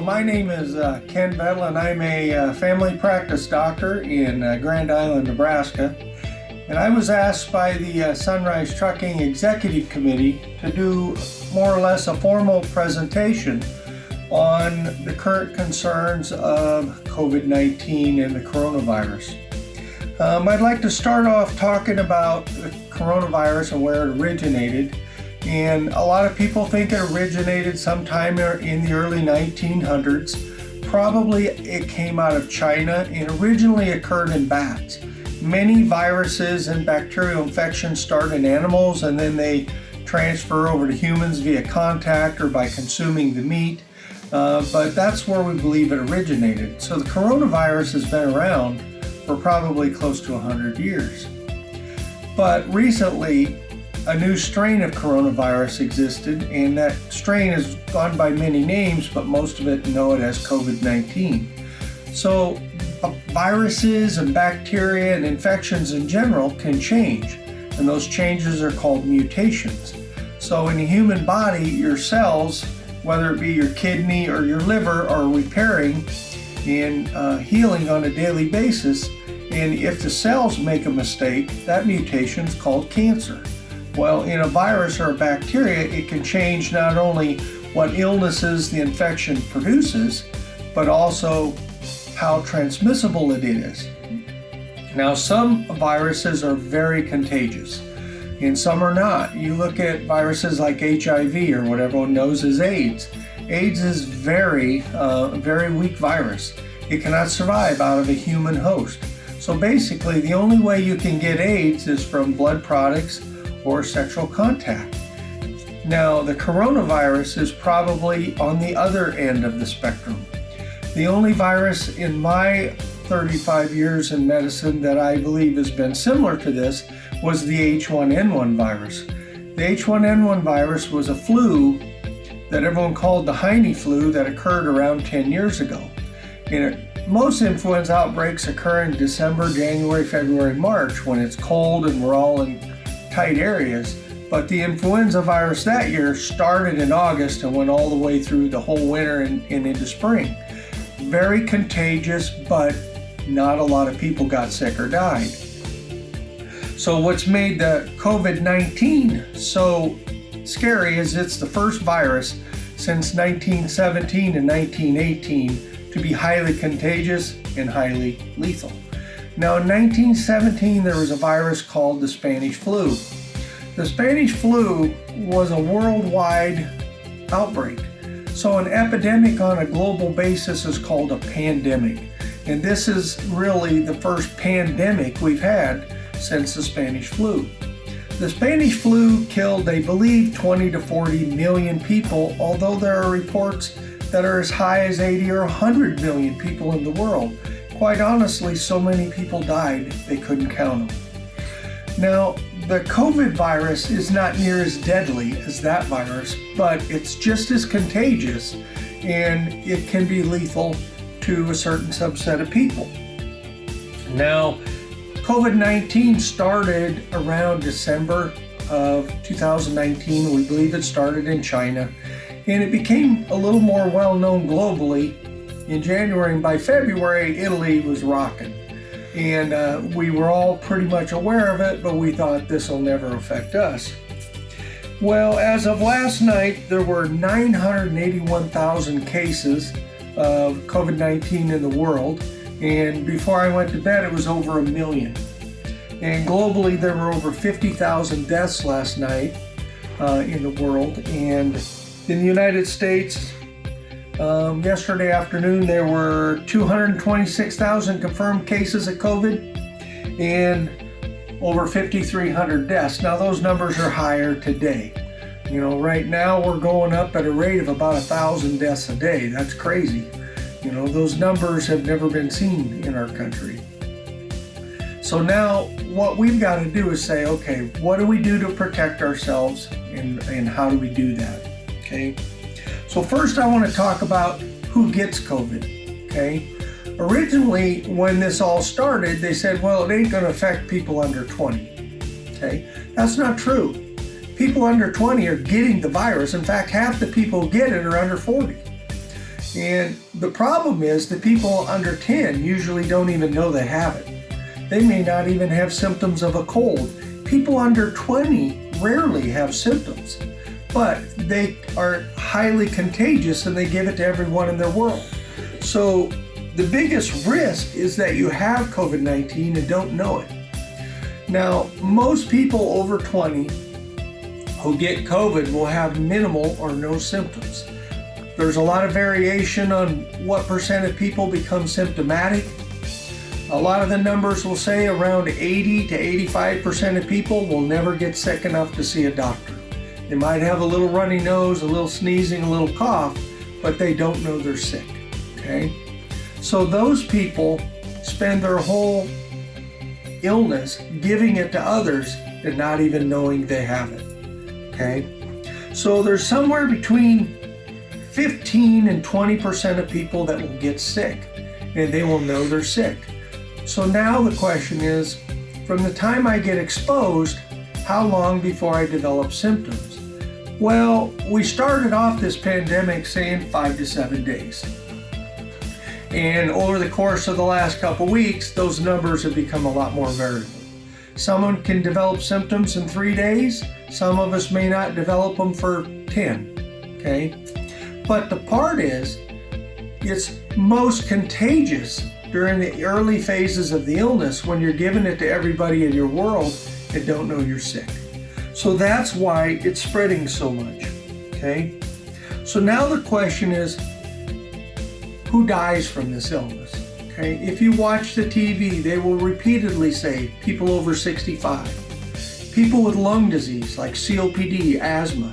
My name is Ken Vettel, and I'm a family practice doctor in Grand Island, Nebraska. And I was asked by the Sunrise Trucking Executive Committee to do more or less a formal presentation on the current concerns of COVID-19 and the coronavirus. I'd like to start off talking about the coronavirus and where it originated. And a lot of people think it originated sometime in the early 1900s. Probably it came out of China and originally occurred in bats. Many viruses and bacterial infections start in animals and then they transfer over to humans via contact or by consuming the meat. But that's where we believe it originated. So the coronavirus has been around for probably close to 100 years. But recently, a new strain of coronavirus existed, and that strain has gone by many names, but most of it know it as COVID-19. So viruses and bacteria and infections in general can change, and those changes are called mutations. So in the human body, your cells, whether it be your kidney or your liver, are repairing and healing on a daily basis. And if the cells make a mistake, that mutation is called cancer. Well, in a virus or a bacteria, it can change not only what illnesses the infection produces, but also how transmissible it is. Now, some viruses are very contagious, and some are not. You look at viruses like HIV, or what everyone knows as AIDS. AIDS is very weak virus. It cannot survive out of a human host. So basically, the only way you can get AIDS is from blood products or sexual contact. Now, the coronavirus is probably on the other end of the spectrum. The only virus in my 35 years in medicine that I believe has been similar to this was the H1N1 virus. The H1N1 virus was a flu that everyone called the Heine flu that occurred around 10 years ago. Most influenza outbreaks occur in December, January, February, March when it's cold and we're all in tight areas. But the influenza virus that year started in August and went all the way through the whole winter and into spring. Very contagious, but not a lot of people got sick or died. So what's made the COVID-19 so scary is it's the first virus since 1917 and 1918 to be highly contagious and highly lethal. Now, in 1917, there was a virus called the Spanish flu. The Spanish flu was a worldwide outbreak. So an epidemic on a global basis is called a pandemic. And this is really the first pandemic we've had since the Spanish flu. The Spanish flu killed, they believe, 20 to 40 million people, although there are reports that are as high as 80 or 100 million people in the world. Quite honestly, so many people died they couldn't count them. Now, the COVID virus is not near as deadly as that virus, but it's just as contagious and it can be lethal to a certain subset of people. Now, COVID-19 started around December of 2019. We believe it started in China, and it became a little more well-known globally in January, and by February, Italy was rocking. And we were all pretty much aware of it, but we thought this will never affect us. Well, as of last night, there were 981,000 cases of COVID-19 in the world. And before I went to bed, it was over 1 million. And globally, there were over 50,000 deaths last night in the world. And in the United States, yesterday afternoon, there were 226,000 confirmed cases of COVID and over 5,300 deaths. Now, those numbers are higher today. You know, right now we're going up at a rate of about 1,000 deaths a day. That's crazy. You know, those numbers have never been seen in our country. So now what we've got to do is say, okay, what do we do to protect ourselves and how do we do that? Okay. So first I want to talk about who gets COVID, okay? Originally, when this all started, they said, well, it ain't going to affect people under 20, okay? That's not true. People under 20 are getting the virus. In fact, half the people who get it are under 40. And the problem is that people under 10 usually don't even know they have it. They may not even have symptoms of a cold. People under 20 rarely have symptoms, but they are highly contagious and they give it to everyone in their world. So the biggest risk is that you have COVID-19 and don't know it. Now, most people over 20 who get COVID will have minimal or no symptoms. There's a lot of variation on what percent of people become symptomatic. A lot of the numbers will say around 80 to 85% of people will never get sick enough to see a doctor. They might have a little runny nose, a little sneezing, a little cough, but they don't know they're sick, okay? So those people spend their whole illness giving it to others and not even knowing they have it, okay? So there's somewhere between 15 and 20% of people that will get sick, and they will know they're sick. So now the question is, from the time I get exposed, how long before I develop symptoms? Well, we started off this pandemic saying 5 to 7 days. And over the course of the last couple weeks, those numbers have become a lot more variable. Someone can develop symptoms in 3 days. Some of us may not develop them for 10, okay? But the part is, it's most contagious during the early phases of the illness when you're giving it to everybody in your world and don't know you're sick. So that's why it's spreading so much, okay? So now the question is, who dies from this illness, okay? If you watch the TV, they will repeatedly say people over 65, people with lung disease like COPD, asthma,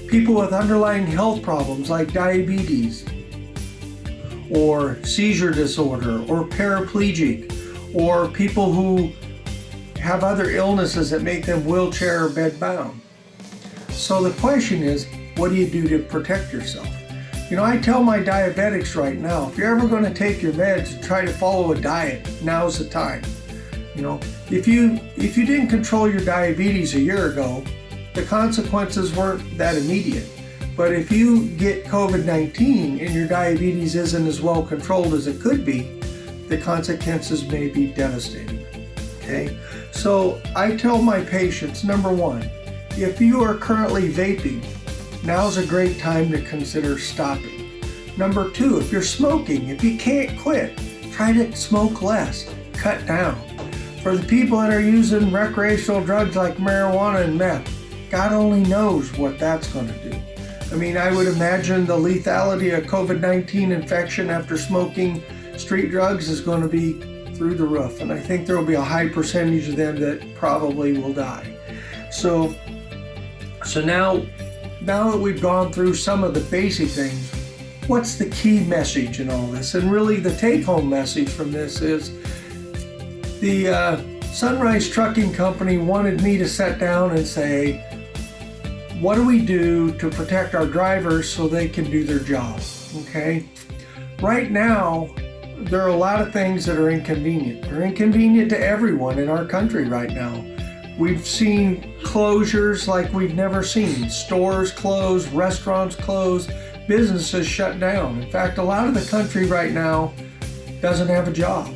people with underlying health problems like diabetes, or seizure disorder, or paraplegic, or people who have other illnesses that make them wheelchair or bed bound. So the question is, what do you do to protect yourself? You know, I tell my diabetics right now, if you're ever going to take your meds and try to follow a diet, now's the time. You know, if you didn't control your diabetes a year ago, the consequences weren't that immediate. But if you get COVID-19 and your diabetes isn't as well controlled as it could be, the consequences may be devastating, okay? So I tell my patients, number one, if you are currently vaping, now's a great time to consider stopping. Number two, if you're smoking, if you can't quit, try to smoke less, cut down. For the people that are using recreational drugs like marijuana and meth, God only knows what that's going to do. I mean, I would imagine the lethality of COVID-19 infection after smoking street drugs is going to be through the roof. And I think there will be a high percentage of them that probably will die. So now that we've gone through some of the basic things, what's the key message in all this? And really the take-home message from this is the Sunrise Trucking Company wanted me to sit down and say, what do we do to protect our drivers so they can do their job, okay? Right now, there are a lot of things that are inconvenient. They're inconvenient to everyone in our country right now. We've seen closures like we've never seen. Stores closed, restaurants closed, businesses shut down. In fact, a lot of the country right now doesn't have a job,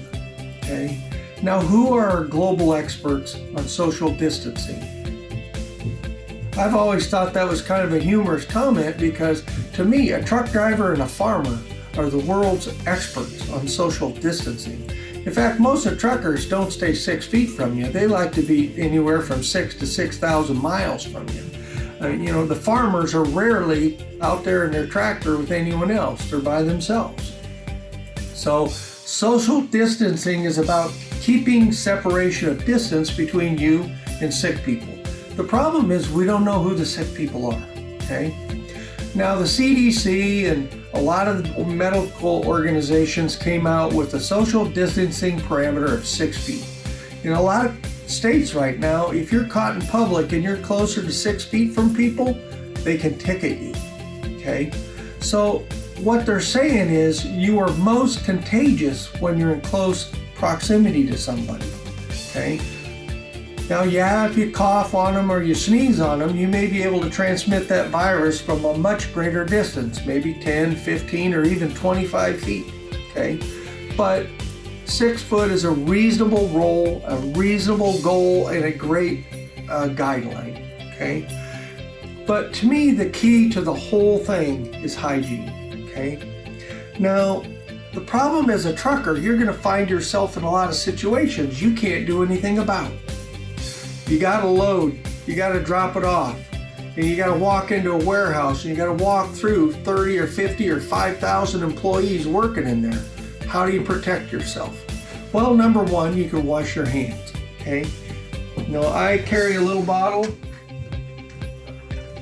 okay? Now, who are our global experts on social distancing? I've always thought that was kind of a humorous comment because to me, a truck driver and a farmer are the world's experts on social distancing. In fact, most of truckers don't stay 6 feet from you. They like to be anywhere from 6 to 6,000 miles from you. You know, the farmers are rarely out there in their tractor with anyone else. They're by themselves. So social distancing is about keeping separation of distance between you and sick people. The problem is we don't know who the sick people are, okay? Now the CDC and a lot of medical organizations came out with a social distancing parameter of 6 feet. In a lot of states right now, if you're caught in public and you're closer to 6 feet from people, they can ticket you, okay? So what they're saying is you are most contagious when you're in close proximity to somebody, okay? Now, yeah, if you cough on them or you sneeze on them, you may be able to transmit that virus from a much greater distance, maybe 10, 15, or even 25 feet, okay? But 6 foot is a reasonable role, a reasonable goal, and a great guideline, okay? But to me, the key to the whole thing is hygiene, okay? Now, the problem as a trucker, you're gonna find yourself in a lot of situations you can't do anything about. You gotta load, you gotta drop it off, and you gotta walk into a warehouse, and you gotta walk through 30 or 50 or 5,000 employees working in there. How do you protect yourself? Well, number one, you can wash your hands, okay? Now, I carry a little bottle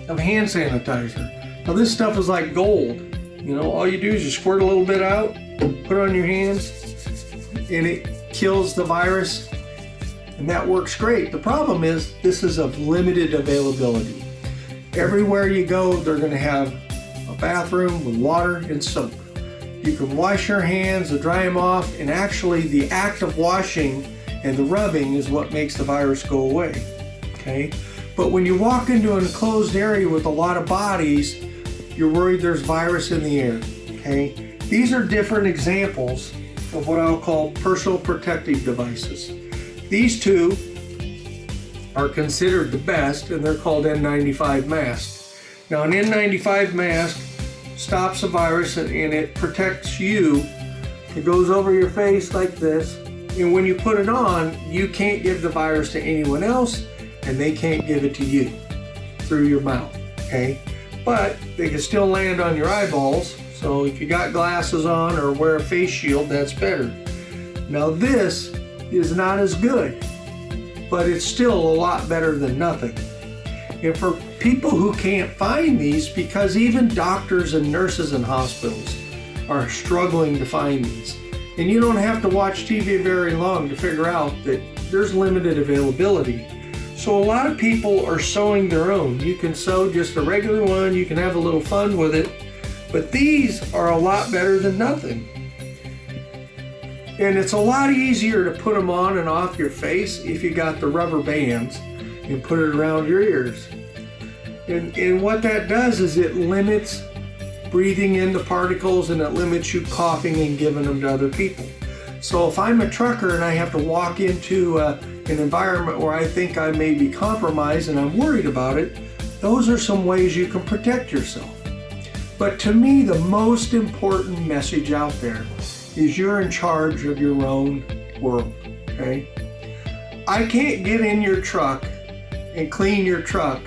of hand sanitizer. Now, this stuff is like gold. You know, all you do is you squirt a little bit out, put it on your hands, and it kills the virus. And that works great. The problem is this is of limited availability. Everywhere you go, they're going to have a bathroom with water and soap. You can wash your hands and dry them off, and actually the act of washing and the rubbing is what makes the virus go away. Okay? But when you walk into an enclosed area with a lot of bodies, you're worried there's virus in the air. Okay? These are different examples of what I'll call personal protective devices. These two are considered the best, and they're called N95 masks. Now, an N95 mask stops the virus and it protects you. It goes over your face like this, and when you put it on, you can't give the virus to anyone else, and they can't give it to you through your mouth, okay? But they can still land on your eyeballs, so if you got glasses on or wear a face shield, that's better. Now, this is not as good, but it's still a lot better than nothing. And for people who can't find these, because even doctors and nurses in hospitals are struggling to find these, and you don't have to watch TV very long to figure out that there's limited availability. So a lot of people are sewing their own. You can sew just a regular one, you can have a little fun with it, but these are a lot better than nothing. And it's a lot easier to put them on and off your face if you got the rubber bands and put it around your ears. And what that does is it limits breathing in the particles, and it limits you coughing and giving them to other people. So if I'm a trucker and I have to walk into an environment where I think I may be compromised and I'm worried about it, those are some ways you can protect yourself. But to me, the most important message out there is you're in charge of your own world, okay? I can't get in your truck and clean your truck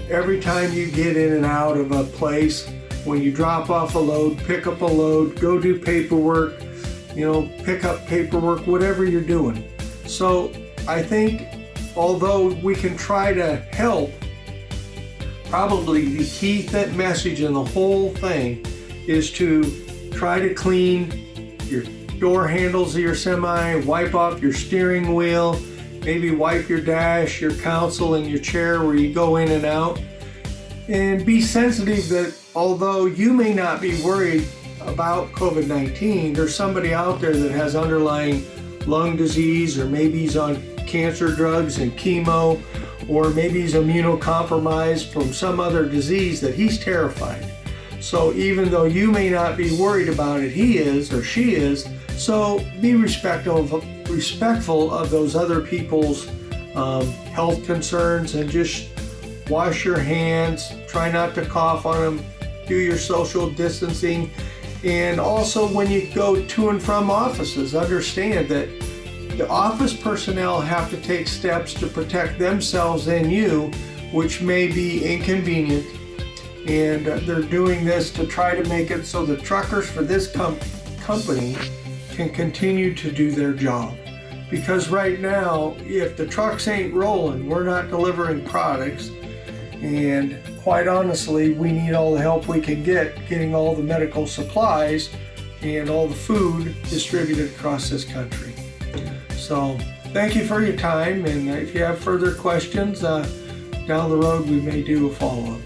every time you get in and out of a place, when you drop off a load, pick up a load, go do paperwork, pick up paperwork, whatever you're doing. So I think although we can try to help, probably the key message in the whole thing is to try to clean your door handles of your semi, wipe off your steering wheel, maybe wipe your dash, your console, and your chair where you go in and out. And be sensitive that although you may not be worried about COVID-19, there's somebody out there that has underlying lung disease, or maybe he's on cancer drugs and chemo, or maybe he's immunocompromised from some other disease that he's terrified. So even though you may not be worried about it, he is or she is. So be respectful of those other people's health concerns, and just wash your hands, try not to cough on them, do your social distancing. And also when you go to and from offices, understand that the office personnel have to take steps to protect themselves and you, which may be inconvenient. And they're doing this to try to make it so the truckers for this company can continue to do their job. Because right now, if the trucks ain't rolling, we're not delivering products. And quite honestly, we need all the help we can get getting all the medical supplies and all the food distributed across this country. So thank you for your time, and if you have further questions, down the road we may do a follow-up.